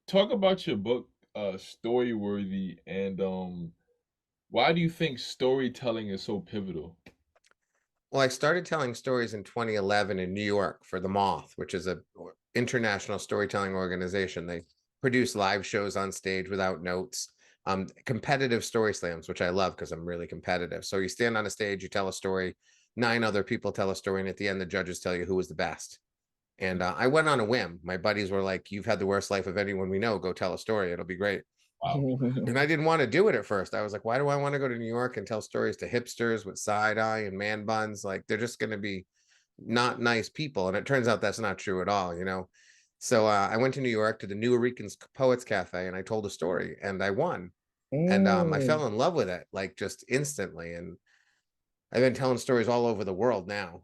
Talk about your book, Storyworthy, and why do you think storytelling is so pivotal? Well, I started telling stories in 2011 in New York for The Moth, which is a international storytelling organization. They produce live shows on stage without notes, competitive story slams, which I love because I'm really competitive. So you stand on a stage, you tell a story, nine other people tell a story, and at the end, the judges tell you who was the best. And I went on a whim. My buddies were like, "You've had the worst life of anyone we know. Go tell a story. It'll be great." Wow. And I didn't want to do it at first. I was like, why do I want to go to New York and tell stories to hipsters with side eye and man buns? Like, they're just going to be not nice people. And it turns out that's not true at all. So I went to New York to the New Eurekans Poets Cafe and I told a story and I won. And I Mm. fell in love with it, like just instantly. And I've been telling stories all over the world now,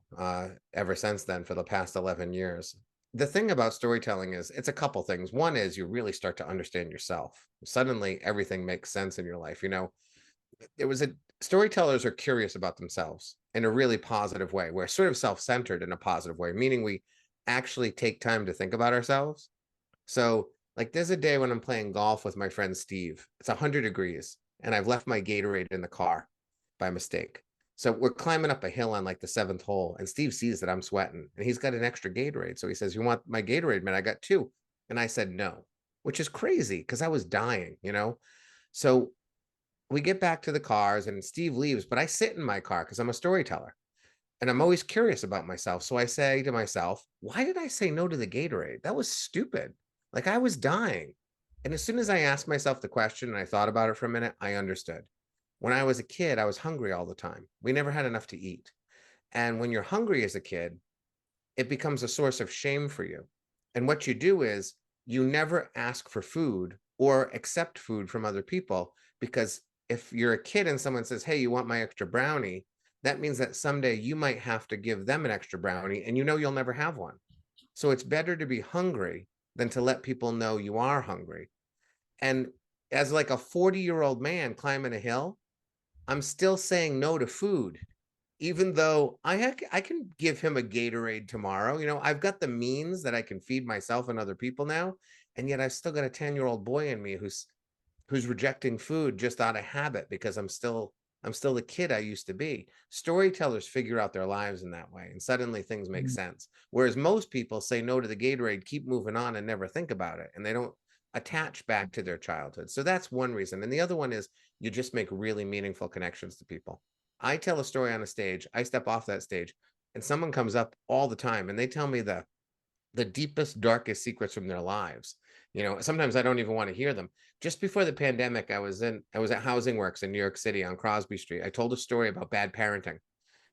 ever since then for the past 11 years. The thing about storytelling is it's a couple things. One is you really start to understand yourself. Suddenly everything makes sense in your life. It was a storytellers are curious about themselves in a really positive way. We're sort of self-centered in a positive way, meaning we actually take time to think about ourselves. So, like, there's a day when I'm playing golf with my friend Steve. It's 100 degrees, and I've left my Gatorade in the car by mistake. So we're climbing up a hill on like the seventh hole, and Steve sees that I'm sweating, and he's got an extra Gatorade. So he says, "You want my Gatorade, man? I got two." And I said no, which is crazy because I was dying. So we get back to the cars, and Steve leaves, but I sit in my car because I'm a storyteller and I'm always curious about myself. So I say to myself, why did I say no to the Gatorade? That was stupid. Like I was dying. And as soon as I asked myself the question and I thought about it for a minute, I understood. When I was a kid, I was hungry all the time. We never had enough to eat. And when you're hungry as a kid, it becomes a source of shame for you. And what you do is you never ask for food or accept food from other people because if you're a kid and someone says, "Hey, you want my extra brownie?" that means that someday you might have to give them an extra brownie and you know you'll never have one. So it's better to be hungry than to let people know you are hungry. And as like a 40-year-old man climbing a hill, I'm still saying no to food even though I can give him a Gatorade tomorrow. I've got the means that I can feed myself and other people now, and yet I've still got a 10-year-old boy in me who's rejecting food just out of habit because I'm still the kid I used to be. Storytellers figure out their lives in that way, and suddenly things make sense. Whereas most people say no to the Gatorade, keep moving on, and never think about it, and they don't attach back to their childhood. So that's one reason. And the other one is you just make really meaningful connections to people. I tell a story on a stage, I step off that stage, and someone comes up all the time and they tell me the deepest, darkest secrets from their lives. Sometimes I don't even want to hear them. Just before the pandemic, I was at Housing Works in New York City on Crosby Street. I told a story about bad parenting,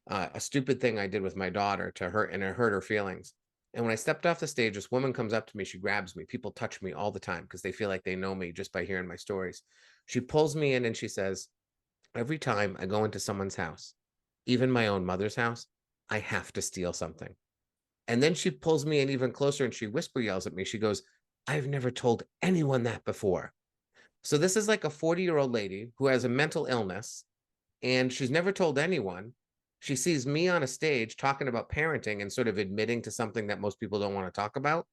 a stupid thing I did with my daughter to hurt and it hurt her feelings. And when I stepped off the stage, this woman comes up to me. She grabs me. People touch me all the time because they feel like they know me just by hearing my stories. She pulls me in and she says, "Every time I go into someone's house, even my own mother's house, I have to steal something." And then she pulls me in even closer and she whisper yells at me. She goes, "I've never told anyone that before." So this is like a 40-year-old lady who has a mental illness and she's never told anyone. She sees me on a stage talking about parenting and sort of admitting to something that most people don't want to talk about.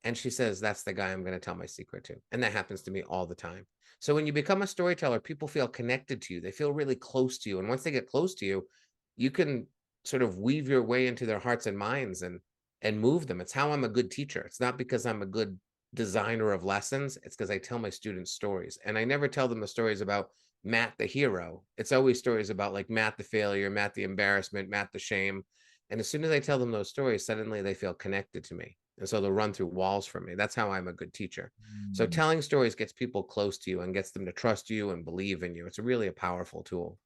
And she says, "That's the guy I'm going to tell my secret to." And that happens to me all the time. So when you become a storyteller, people feel connected to you. They feel really close to you. And once they get close to you, you can sort of weave your way into their hearts and minds and move them. It's how I'm a good teacher. It's not because I'm a good designer of lessons. It's because I tell my students stories. And I never tell them the stories about Matt the hero. It's always stories about like Matt the failure, Matt the embarrassment, Matt the shame. And as soon as I tell them those stories, suddenly they feel connected to me. And so they'll run through walls for me. That's how I'm a good teacher. So Mm. telling stories gets people close to you and gets them to trust you and believe in you. It's really a powerful tool.